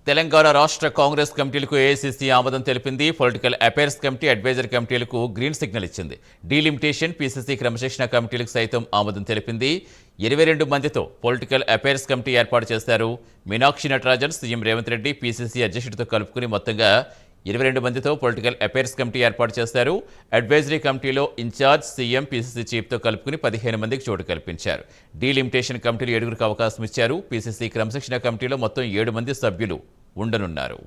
తెలంగాణ రాష్ట్ర కాంగ్రెస్ కమిటీలకు ఏఐసీసీ ఆమోదం తెలిపింది. పొలిటికల్ అఫైర్స్ కమిటీ, అడ్వైజరీ కమిటీలకు గ్రీన్ సిగ్నల్ ఇచ్చింది. డీలిమిటేషన్, పీసీసీ క్రమశిక్షణ కమిటీలకు సైతం ఆమోదం తెలిపింది. 22 మందితో పొలిటికల్ అఫైర్స్ కమిటీ ఏర్పాటు చేశారు. మీనాక్షి నటరాజన్ సీఎం రేవంత్ రెడ్డి పీసీసీ అధ్యక్షుడితో కలుపుకుని మొత్తంగా 22 మందితో పొలిటికల్ అఫైర్స్ కమిటీ ఏర్పాటు చేశారు. అడ్వైజరీ కమిటీలో ఇన్ఛార్జ్ సీఎం, పీసీసీ చీఫ్తో కలుపుకుని 15 మందికి చోటు కల్పించారు. డీలిమిటేషన్ కమిటీలు 7గురికి అవకాశం ఇచ్చారు. పీసీసీ క్రమశిక్షణ కమిటీలో మొత్తం 7 మంది సభ్యులు ఉండనున్నారు.